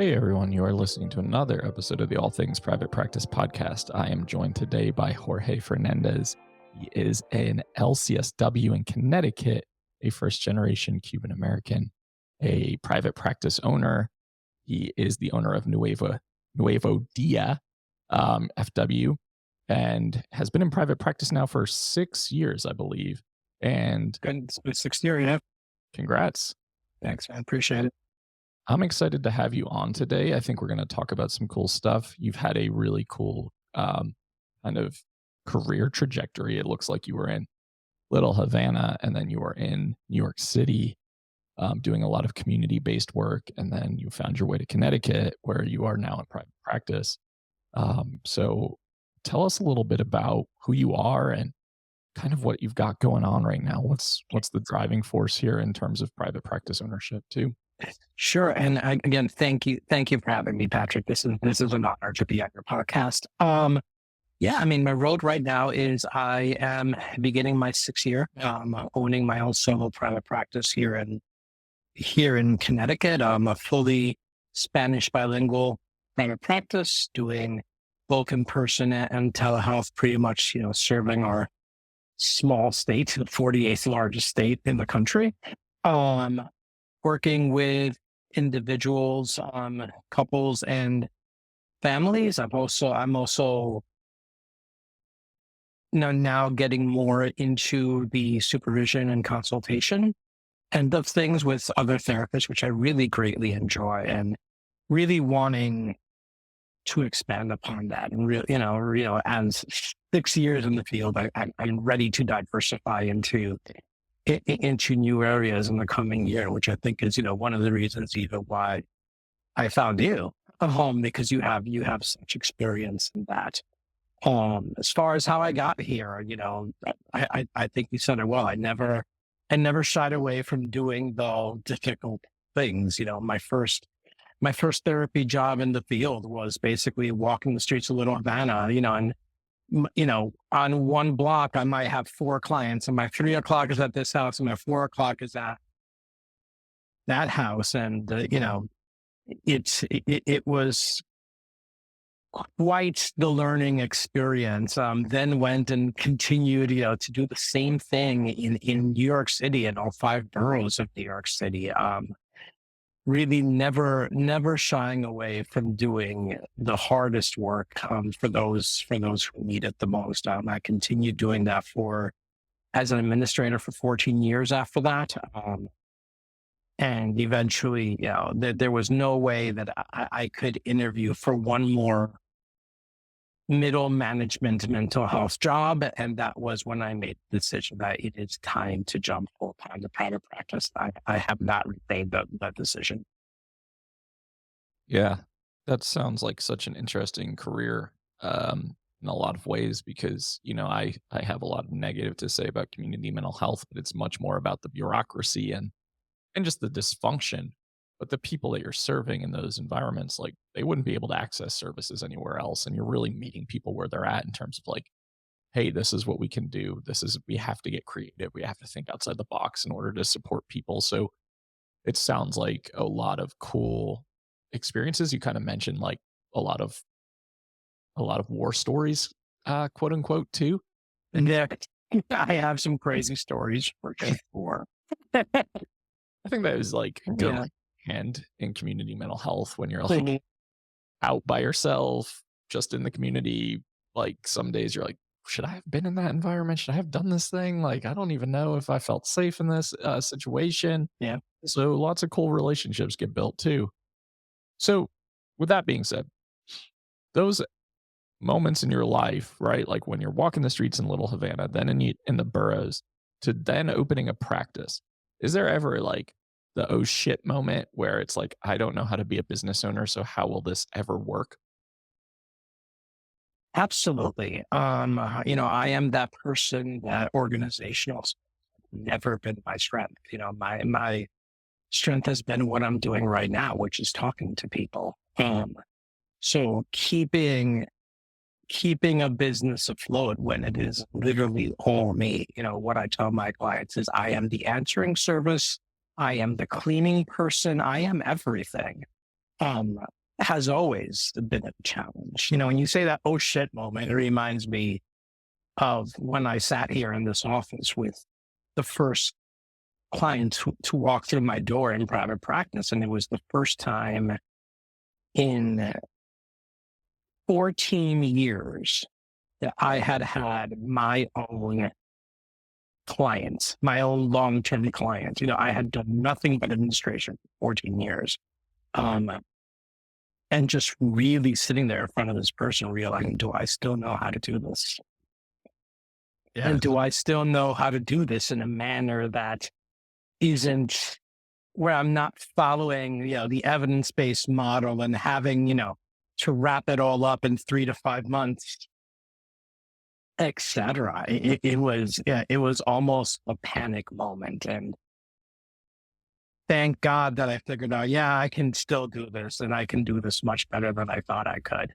Hey everyone, you are listening to another episode of the All Things Private Practice podcast. I am joined today by Jorge Fernandez. He is an LCSW in Connecticut, a first generation Cuban American, a private practice owner. He is the owner of Nuevo Dia FW and has been in private practice now for 6 years, I believe. And Good. It's 6 years, yeah. congrats. Thanks, man. Appreciate it. I'm excited to have you on today. I think we're going to talk about some cool stuff. You've had a really cool kind of career trajectory. It looks like you were in Little Havana and then you were in New York City doing a lot of community-based work. And then you found your way to Connecticut where you are now in private practice. So tell us a little bit about who you are and kind of what you've got going on right now. What's the driving force here in terms of private practice ownership too? Sure. And again, thank you for having me, Patrick. This is an honor to be on your podcast. Yeah, I mean, my road right now is I am beginning my 6th year, owning my own solo private practice here in Connecticut. I'm a fully Spanish bilingual private practice, doing both in person and telehealth, pretty much, serving our small state, the 48th largest state in the country. Working with individuals, couples and families. I'm also now getting more into the supervision and consultation end of things with other therapists, which I really greatly enjoy, and really wanting to expand upon that. And really, as 6 years in the field, I'm ready to diversify into new areas in the coming year, which I think is, one of the reasons even why I found you, because you have such experience in that. As far as how I got here, I think you said it well. I never shied away from doing the difficult things. My first therapy job in the field was basically walking the streets of Little Havana, and on one block, I might have 4 clients, and my 3 o'clock is at this house, and my 4 o'clock is at that house. And, it was quite the learning experience. Then went and continued, to do the same thing in New York City, in all 5 boroughs of New York City. Really never shying away from doing the hardest work for those who need it the most. I continued doing that as an administrator for 14 years after that. And eventually, there was no way that I could interview for one more middle management mental health job. And that was when I made the decision that it is time to jump full time to private practice. I have not made that decision. Yeah, that sounds like such an interesting career in a lot of ways because, I have a lot of negative to say about community mental health, but it's much more about the bureaucracy and just the dysfunction. But the people that you're serving in those environments, like they wouldn't be able to access services anywhere else. And you're really meeting people where they're at in terms of like, hey, this is what we can do. We have to get creative. We have to think outside the box in order to support people. So it sounds like a lot of cool experiences. You kind of mentioned like a lot of war stories, quote unquote, too. Yeah, I have some crazy stories for sure. I think that is like good Yeah. hand in community mental health when you're like out by yourself, just in the community. Like some days you're like, should I have been in that environment? Should I have done this thing? Like, I don't even know if I felt safe in this situation. Yeah. So lots of cool relationships get built too. So with that being said, those moments in your life, right? Like when you're walking the streets in Little Havana, then in the boroughs, to then opening a practice, is there ever like the oh shit moment where it's like, I don't know how to be a business owner, so how will this ever work? Absolutely. I am that person that organizational has never been my strength. My strength has been what I'm doing right now, which is talking to people. So keeping a business afloat when it is literally all me. What I tell my clients is I am the answering service. I am the cleaning person. I am everything. um, has always been a challenge. You know, when you say that "oh shit" moment, it reminds me of when I sat here in this office with the first client to walk through my door in private practice, and it was the first time in 14 years that I had had my own clients, my own long-term clients. You know, I had done nothing but administration for 14 years. Um, and just really sitting there in front of this person, realizing, do I still know how to do this? Yeah. And do I still know how to do this in a manner that isn't where I'm not following, the evidence-based model and having, to wrap it all up in 3 to 5 months, etc. It was almost a panic moment. And thank God that I figured out, yeah, I can still do this and I can do this much better than I thought I could.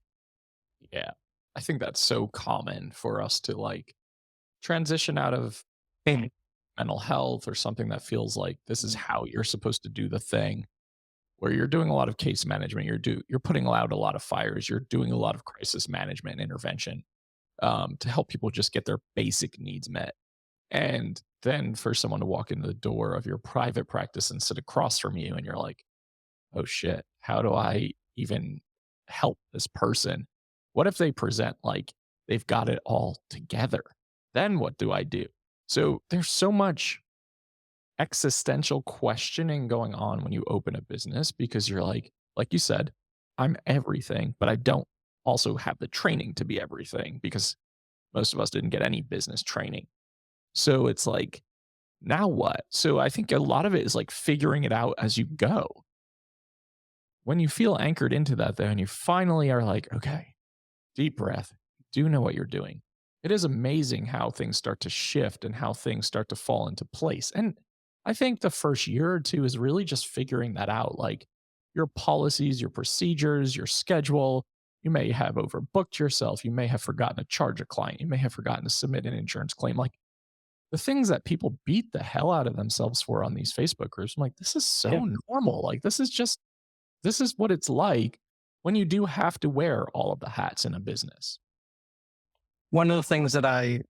Yeah. I think that's so common for us to like transition out of Mhm. mental health or something that feels like this is how you're supposed to do the thing, where you're doing a lot of case management, you're putting out a lot of fires, you're doing a lot of crisis management and intervention, to help people just get their basic needs met. And then for someone to walk into the door of your private practice and sit across from you, and you're like, oh shit, how do I even help this person? What if they present like they've got it all together? Then what do I do? So there's so much existential questioning going on when you open a business, because you're like you said, I'm everything, but I don't also have the training to be everything, because most of us didn't get any business training. So it's like, now what? So I think a lot of it is like figuring it out as you go. When you feel anchored into that, though, and you finally are like, okay, deep breath, do know what you're doing. It is amazing how things start to shift and how things start to fall into place. And I think the first year or two is really just figuring that out, like your policies, your procedures, your schedule. You may have overbooked yourself. You may have forgotten to charge a client. You may have forgotten to submit an insurance claim. Like the things that people beat the hell out of themselves for on these Facebook groups. I'm like, this is Yeah. so normal. Like, this is what it's like when you do have to wear all of the hats in a business. One of the things that I,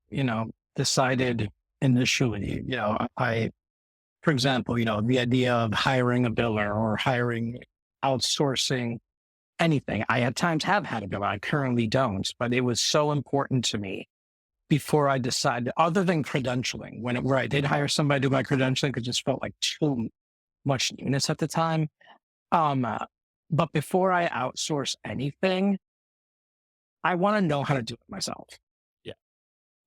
decided initially, for example, the idea of hiring a biller or outsourcing anything. I at times have had a biller. I currently don't, but it was so important to me before I decided, other than credentialing, where I did hire somebody to do my credentialing, because it just felt like too much newness at the time. Um, uh, but before I outsource anything, I want to know how to do it myself.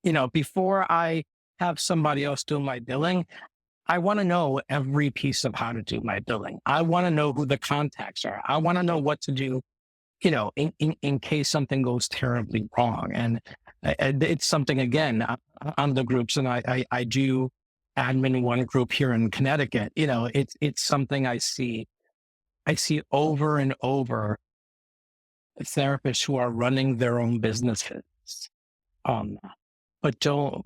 Yeah. Before I have somebody else do my billing, I want to know every piece of how to do my billing. I want to know who the contacts are. I want to know what to do, in case something goes terribly wrong. And it's something, again, on the groups, and I do admin one group here in Connecticut. It's something I see over and over, therapists who are running their own businesses, um, but don't,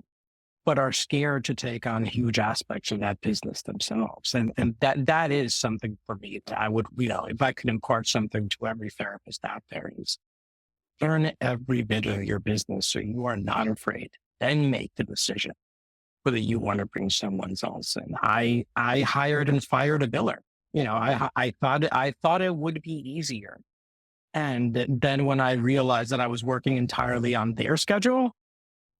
but are scared to take on huge aspects of that business themselves. And that is something for me that I would, if I could impart something to every therapist out there, is learn every bit of your business so you are not afraid. Then make the decision whether you want to bring someone else in. I hired and fired a biller. I thought it would be easier. And then when I realized that I was working entirely on their schedule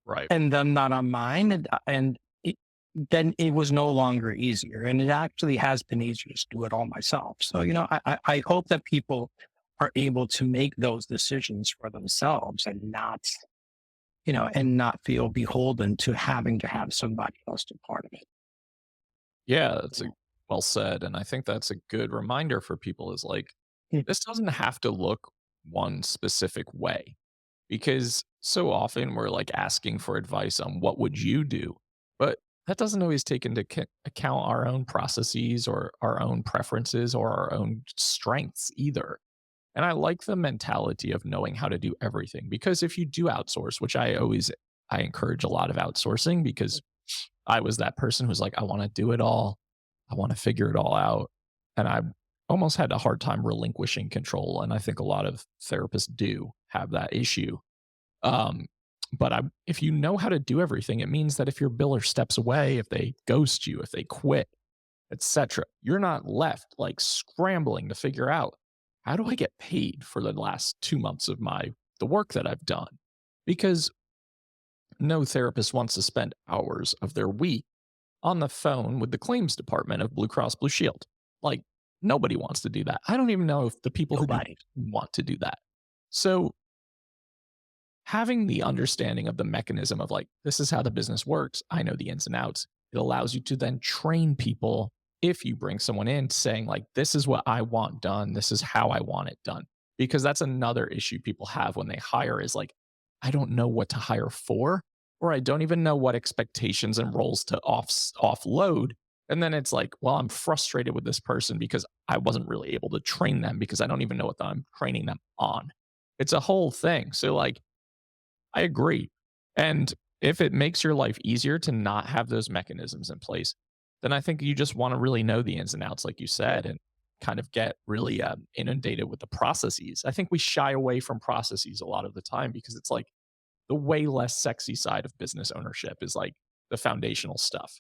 Right. and them not on mine, then it was no longer easier. And it actually has been easier to do it all myself. So, I hope that people are able to make those decisions for themselves and not feel beholden to having to have somebody else do part of it. Yeah, that's well said. And I think that's a good reminder for people is like, Yeah. this doesn't have to look one specific way, because so often we're like asking for advice on what would you do, but that doesn't always take into account our own processes or our own preferences or our own strengths either. And I like the mentality of knowing how to do everything, because if you do outsource, which I encourage a lot of outsourcing, because I was that person who's like, I want to do it all. I want to figure it all out. And I almost had a hard time relinquishing control. And I think a lot of therapists do have that issue. Um, if you know how to do everything, it means that if your biller steps away, if they ghost you, if they quit, etc., you're not left like scrambling to figure out, how do I get paid for the last 2 months of the work that I've done? Because no therapist wants to spend hours of their week on the phone with the claims department of Blue Cross Blue Shield. Like, nobody wants to do that. I don't even know if the people who do Nobody. want to do that. So having the understanding of the mechanism of like, this is how the business works, I know the ins and outs, it allows you to then train people. If you bring someone in saying like, this is what I want done, this is how I want it done. Because that's another issue people have when they hire is like, I don't know what to hire for, or I don't even know what expectations and roles to offload. And then it's like, well, I'm frustrated with this person because I wasn't really able to train them because I don't even know what I'm training them on. It's a whole thing. So like, I agree. And if it makes your life easier to not have those mechanisms in place, then I think you just want to really know the ins and outs, like you said, and kind of get really inundated with the processes. I think we shy away from processes a lot of the time because it's like the way less sexy side of business ownership is like the foundational stuff.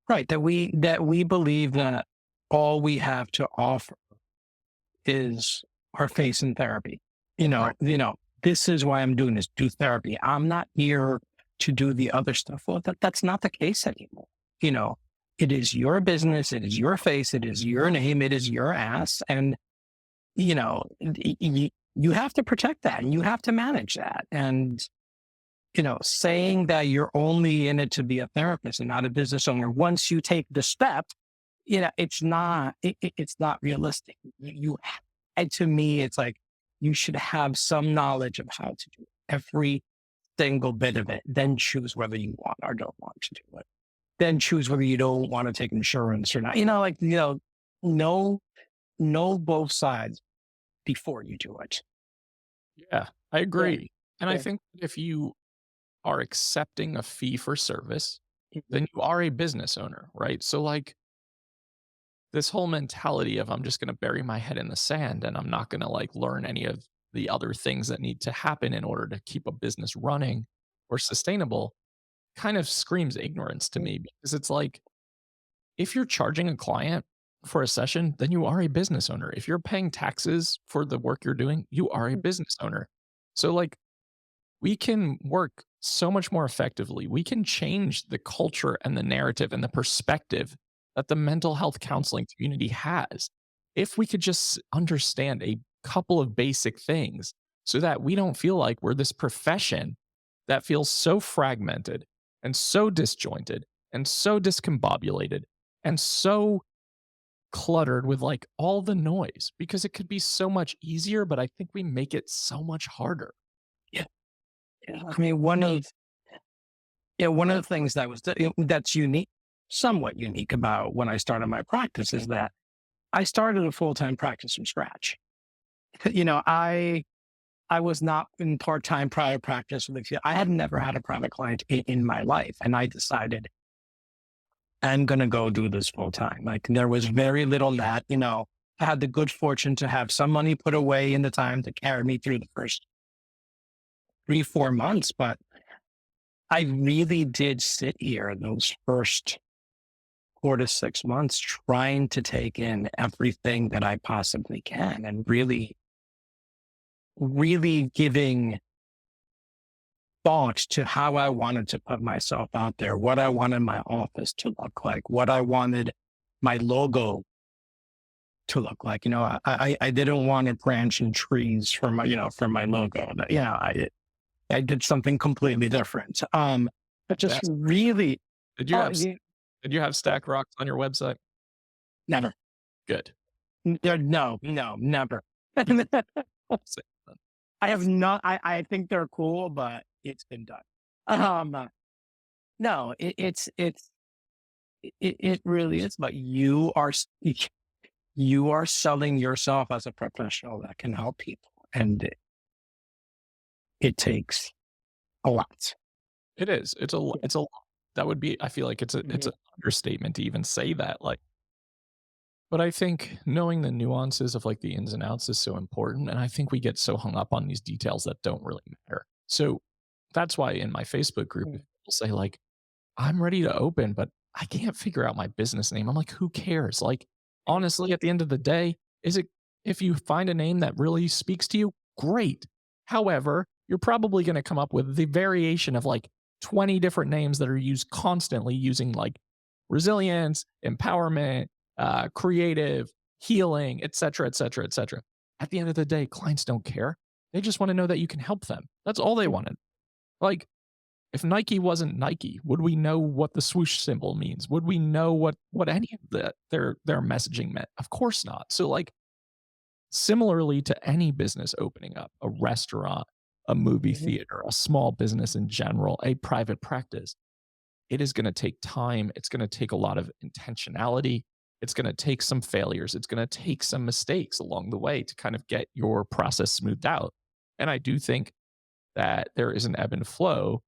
Right. That we believe that all we have to offer is our face in therapy. Right. This is why I'm doing this, do therapy. I'm not here to do the other stuff. Well, that's not the case anymore. You know, it is your business, it is your face, it is your name, it is your ass. And, you have to protect that and you have to manage that. And, saying that you're only in it to be a therapist and not a business owner, once you take the step, it's not realistic. And to me, it's like, you should have some knowledge of how to do every single bit of it, then choose whether you want or don't want to do it. Then choose whether you don't want to take insurance or not. Know both sides before you do it. Yeah, I Yeah. agree. And I Yeah. think if you are accepting a fee for service, Mhm. then you are a business owner, right? So like this whole mentality of I'm just going to bury my head in the sand and I'm not going to like learn any of the other things that need to happen in order to keep a business running or sustainable kind of screams ignorance to me because it's like if you're charging a client for a session, then you are a business owner. If you're paying taxes for the work you're doing, you are a business owner. So like we can work so much more effectively. We can change the culture and the narrative and the perspective that the mental health counseling community has if we could just understand a couple of basic things so that we don't feel like we're this profession that feels so fragmented and so disjointed and so discombobulated and so cluttered with like all the noise because it could be so much easier, but I think we make it so much harder. Yeah. Yeah. I mean, one of the things that's unique, somewhat unique about when I started my practice is that I started a full-time practice from scratch. I was not in part-time prior practice with I had never had a private client in my life. And I decided I'm going to go do this full time. Like there was very little that, I had the good fortune to have some money put away in the time to carry me through the first 3, 4 months. But I really did sit here those first 4 to 6 months trying to take in everything that I possibly can and really, really giving thought to how I wanted to put myself out there, what I wanted my office to look like, what I wanted my logo to look like. I didn't want it branching trees for my logo. I did something completely different. But just That's really, did you oh, have did you have Stack Rocks on your website? never. Good. No, never. Same then. I have not. I think they're cool, but it's been done. Um, no, it really is. But you are selling yourself as a professional that can help people, and it takes a lot. It is. It's a lot. That would be I feel like it's Mhm. an understatement to even say that. Like But I think knowing the nuances of like the ins and outs is so important. And I think we get so hung up on these details that don't really matter. So that's why in my Facebook group, if Mm. people say, like, I'm ready to open, but I can't figure out my business name. I'm like, who cares? Like, honestly, at the end of the day, is it if you find a name that really speaks to you, great. However, you're probably going to come up with the variation of like 20 different names that are used constantly using like resilience, empowerment, creative, healing, et cetera, et cetera, et cetera. At the end of the day, clients don't care. They just want to know that you can help them. That's all they wanted. Like, if Nike wasn't Nike, would we know what the swoosh symbol means? Would we know what any of their messaging meant? Of course not. So like similarly to any business opening up, a restaurant, a movie Mhm. theater, a small business in general, a private practice, it is going to take time. It's going to take a lot of intentionality. It's going to take some failures. It's going to take some mistakes along the way to kind of get your process smoothed out. And I do think that there is an ebb and flow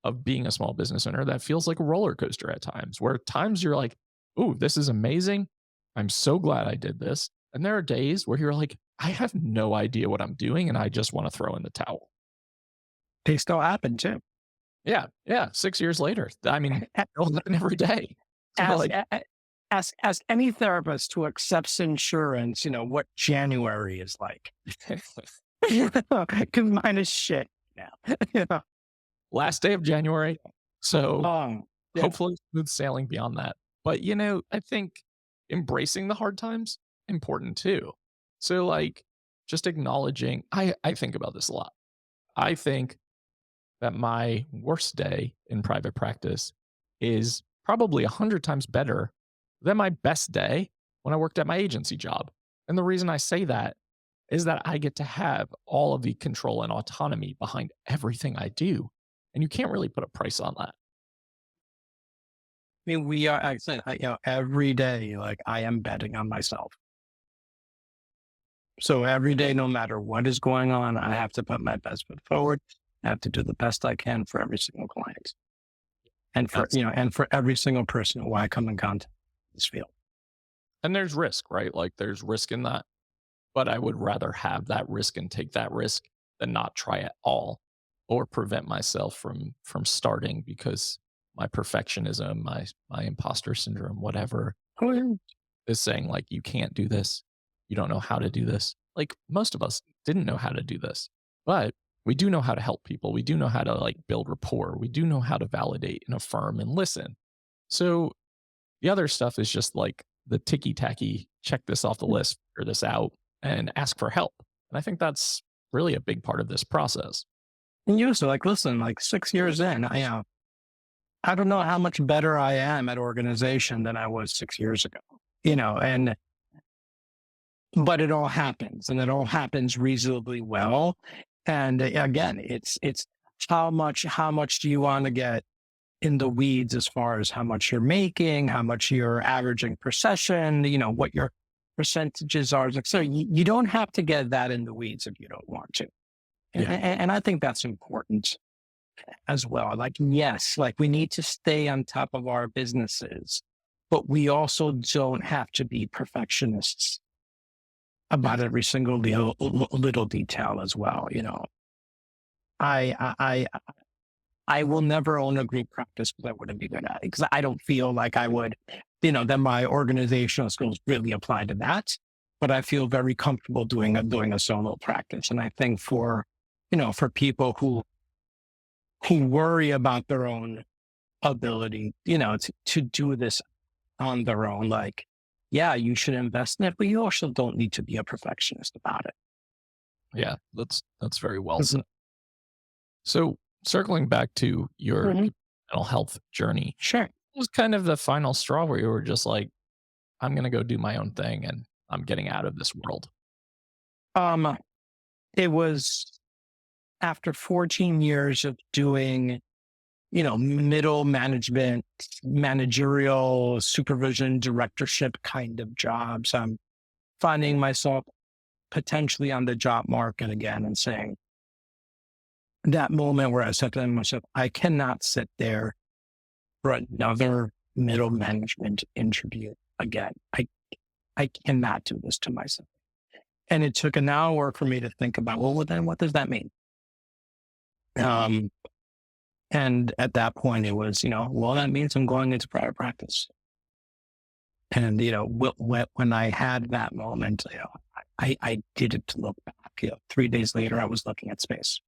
of being a small business owner that feels like a roller coaster at times, where at times you're like, "Ooh, this is amazing. I'm so glad I did this." And there are days where you're like, "I have no idea what I'm doing and I just want to throw in the towel." They still happen too. Yeah, yeah, 6 years later. I mean, it'll happen every day. So Ask, like, ask any therapist who accepts insurance, what January is like. Because mine is shit now. you know? last day of January. So Yeah. hopefully smooth sailing beyond that. But I think embracing the hard times important too. So like just acknowledging I think about this a lot. I think that my worst day in private practice is probably 100 times better than my best day when I worked at my agency job. And the reason I say that is that I get to have all of the control and autonomy behind everything I do. And you can't really put a price on that. I mean, we are, I said, every day, like I am betting on myself. So every day, no matter what is going on, I have to put my best foot forward. I have to do the best I can for every single client and That's and for every single person who I come in contact with this field. and there's risk, right? Like there's risk in that. But I would rather have that risk and take that risk than not try at all or prevent myself from starting because my perfectionism, my imposter syndrome, whatever Oh, yeah. is saying like you can't do this. You don't know how to do this. Like most of us didn't know how to do this. But we do know how to help people. We do know how to like build rapport. We do know how to validate and affirm and listen. So the other stuff is just like the ticky tacky, check this off the list, figure this out, and ask for help. And I think that's really a big part of this process. And you also like, listen, like 6 years in, I don't know how much better I am at organization than I was 6 years ago, and but it all happens and it all happens reasonably well. And again, it's how much do you want to get in the weeds as far as how much you're making, how much you're averaging per session, what your percentages are. So you don't have to get that in the weeds if you don't want to. And, Yeah. and I think that's important as well. Like, yes, like we need to stay on top of our businesses, but we also don't have to be perfectionists about every single little detail as well. I, I, I I will never own a group practice because I wouldn't be good at it because I don't feel like I would, then my organizational skills really apply to that. But I feel very comfortable doing a solo practice. And I think for people who worry about their own ability, to do this on their own, like, yeah, you should invest in it, but you also don't need to be a perfectionist about it. Yeah. That's very well Mhm. said. So circling back to your Mhm. mental health journey, Sure. what was kind of the final straw where you were just like, I'm gonna go do my own thing and I'm getting out of this world. Um, it was after 14 years of doing, middle management, managerial supervision, directorship kind of jobs. I'm finding myself potentially on the job market again and saying that moment where I said to myself, I cannot sit there for another middle management interview again. I cannot do this to myself. And it took an hour for me to think about, well, then what does that mean? Um, and at that point, it was, well, that means I'm going into private practice. And, when I had that moment, I didn't look back. 3 days later, I was looking at space.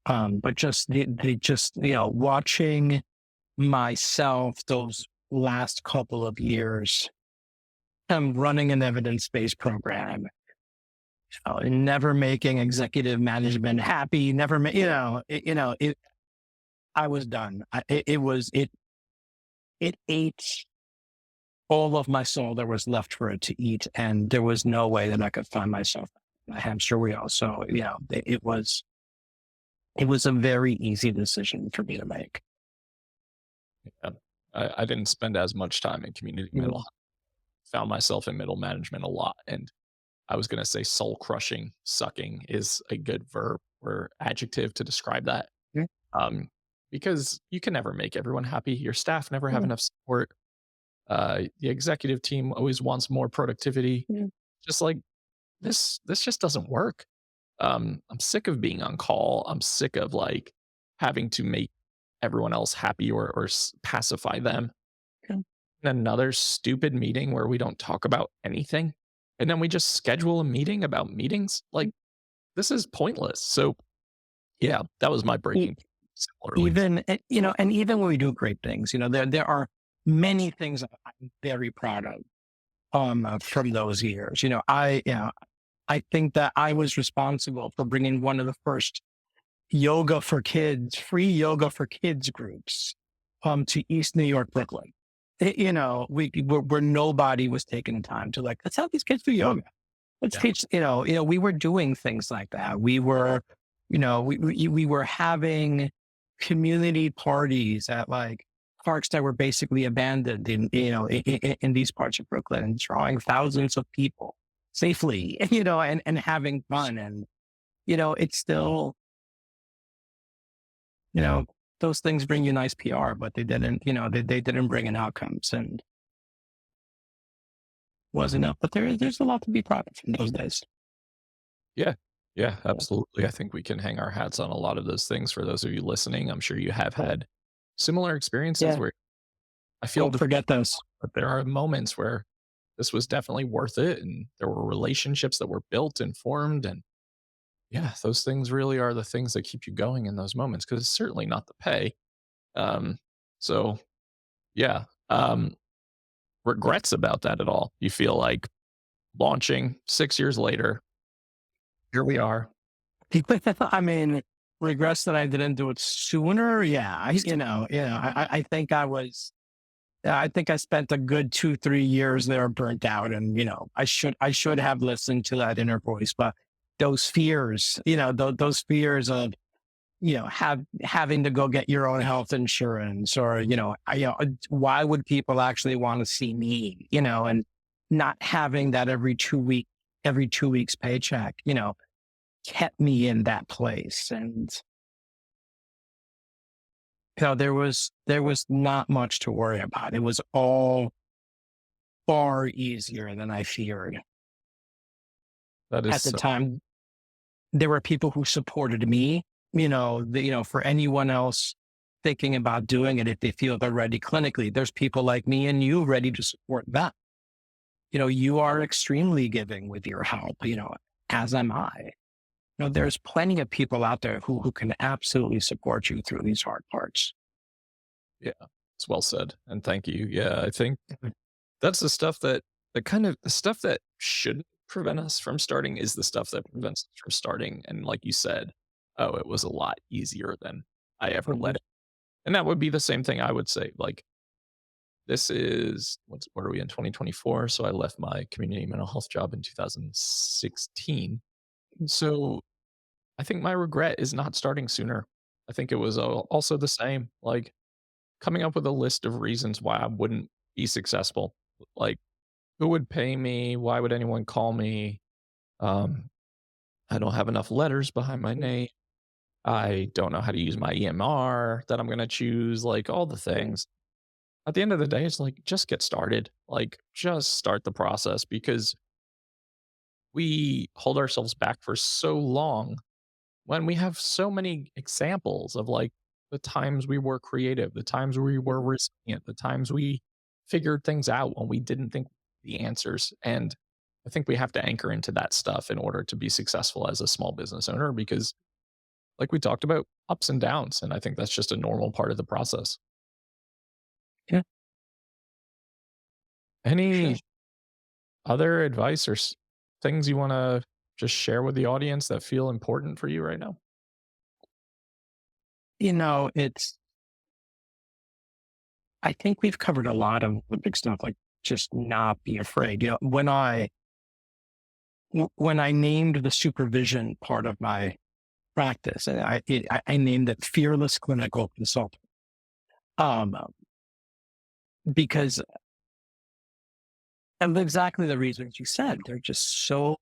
But just watching myself those last couple of years, I'm running an evidence-based program, never making executive management happy, never, I was done. It ate all of my soul there was left for it to eat. And there was no way that I could find myself a hamster wheel. So, it was a very easy decision for me to make. Yeah. I didn't spend as much time in community mental Mm. health. Found myself in middle management a lot. And I was going to say soul crushing, sucking is a good verb or adjective to describe that. Yeah. Because you can never make everyone happy. Your staff never have Yeah. enough support. The executive team always wants more productivity. Yeah. Just like this just doesn't work. I'm sick of being on call. I'm sick of like having to make everyone else happy or pacify them. Yeah. Another stupid meeting where we don't talk about anything, and then we just schedule a meeting about meetings. Like this is pointless. So yeah, that was my E- breaking point, similarly. and even when we do great things, there are many things that I'm very proud of from those years. I think that I was responsible for bringing one of the first yoga for kids, free yoga for kids groups, to East New York, Brooklyn. Where nobody was taking the time to like, let's help these kids do yoga. Let's Yeah. teach, we were doing things like that. We were, we were having community parties at like parks that were basically abandoned in these parts of Brooklyn, and drawing thousands of people safely, and having fun. And, it's still, those things bring you nice PR, but they didn't, they didn't bring in outcomes, and was enough. But there's a lot to be proud of from those days. Yeah. Yeah, absolutely. I think we can hang our hats on a lot of those things. For those of you listening, I'm sure you have had similar experiences Yeah. where I feel Don't forget those. but there are moments where this was definitely worth it, and there were relationships that were built and formed, and yeah, those things really are the things that keep you going in those moments because it's certainly not the pay. Um, so yeah, regrets about that at all? You feel like launching 6 years later, here we are. I mean, regrets that I didn't do it sooner. Yeah. I think I think I spent a good 2, 3 years there burnt out, and, I should have listened to that inner voice, but those fears, those fears of, having to go get your own health insurance, or, why would people actually want to see me, and not having that every 2 weeks paycheck, kept me in that place. And, there was not much to worry about. It was all far easier than I feared. That is At the so time, there were people who supported me, for anyone else thinking about doing it, if they feel they're ready clinically, there's people like me and you ready to support that. You are extremely giving with your help, as am I. There's plenty of people out there who can absolutely support you through these hard parts. yeah, it's well said, and thank you. Yeah, I think that's the stuff the stuff that shouldn't prevent us from starting is the stuff that prevents us from starting. And like you said, oh, it was a lot easier than I ever Mhm. let it. And that would be the same thing I would say. Like this is what are we in 2024? So I left my community mental health job in 2016. So I think my regret is not starting sooner. I think it was also the same, like coming up with a list of reasons why I wouldn't be successful. Like who would pay me? Why would anyone call me? Um, I don't have enough letters behind my name. I don't know how to use my EMR that I'm going to choose, like all the things. at the end of the day, it's like, just get started. Like, just start the process because we hold ourselves back for so long when we have so many examples of like the times we were creative, the times we were resilient, the times we figured things out when we didn't think the answers. And I think we have to anchor into that stuff in order to be successful as a small business owner because, like we talked about, ups and downs. And I think that's just a normal part of the process. Yeah, sure. Any other advice or things you want to just share with the audience that feel important for you right now? It's, I think we've covered a lot of the big stuff, like just not be afraid. When I named the supervision part of my practice, and I named it fearless clinical consultant, um, because of exactly the reasons you said. There are just so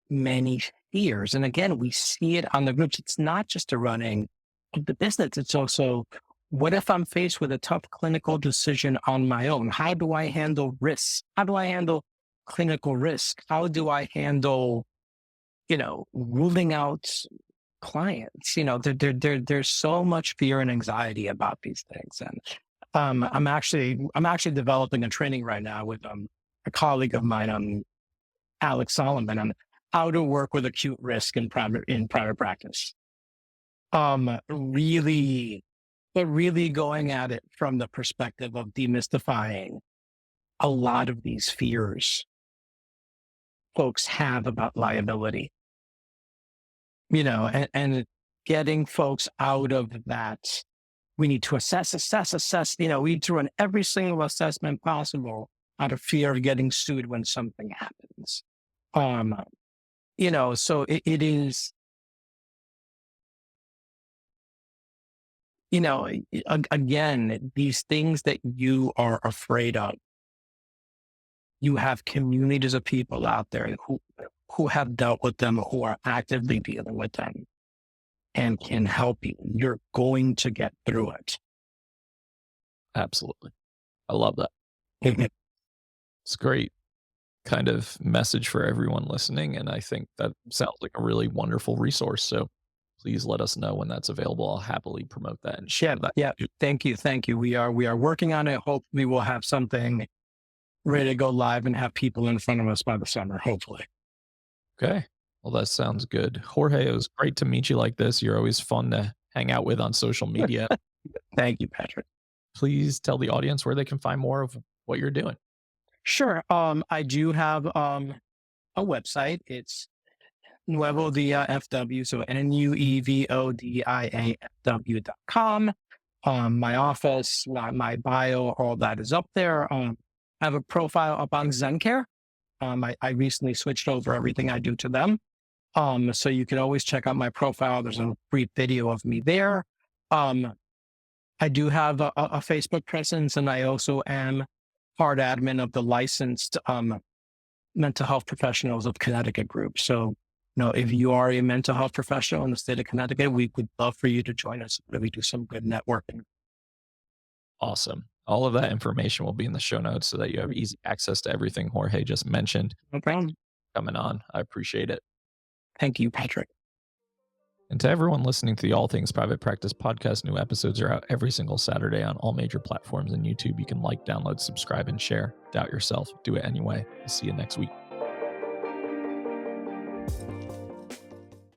many fears, and again, we see it on the groups. It's not just a running of the business; it's also, what if I'm faced with a tough clinical decision on my own? How do I handle risks? How do I handle clinical risk? How do I handle, ruling out clients? There's so much fear and anxiety about these things. And I'm actually developing a training right now with a colleague of mine, Alex Solomon, on how to work with acute risk in private practice. Really, but really going at it from the perspective of demystifying a lot of these fears folks have about liability, and getting folks out of that. We need to assess. We need to run every single assessment possible out of fear of getting sued when something happens. Um, so it is, again, these things that you are afraid of, you have communities of people out there who have dealt with them, who are actively dealing with them and can help you. You're going to get through it. Absolutely. I love that. Mhm. It's great kind of message for everyone listening. And I think that sounds like a really wonderful resource. So please let us know when that's available. I'll happily promote that and share Yeah, that. yeah. Thank you. Thank you. We are working on it. Hopefully we'll have something ready to go live and have people in front of us by the summer, hopefully. Okay. Well, that sounds good. Jorge, it was great to meet you like this. You're always fun to hang out with on social media. Thank you, Patrick. Please tell the audience where they can find more of what you're doing. Sure. I do have a website. It's 𝘁𝗸𝗄𝘆𝘀, so NUEVODIAFW.com. My office, my bio, all that is up there. I have a profile up on ZenCare. I recently switched over everything I do to them. So you can always check out my profile. There's a brief video of me there. Um, I do have a Facebook presence, and I also am part admin of the licensed mental health professionals of Connecticut group. So, if you are a mental health professional in the state of Connecticut, we would love for you to join us. Really do some good networking. Awesome. All of that information will be in the show notes so that you have easy access to everything Jorge just mentioned. No problem. Coming on. I appreciate it. Thank you, Patrick. And to everyone listening to the All Things Private Practice podcast, new episodes are out every single Saturday on all major platforms and YouTube. You can like, download, subscribe, and share. Doubt yourself. Do it anyway. I'll see you next week.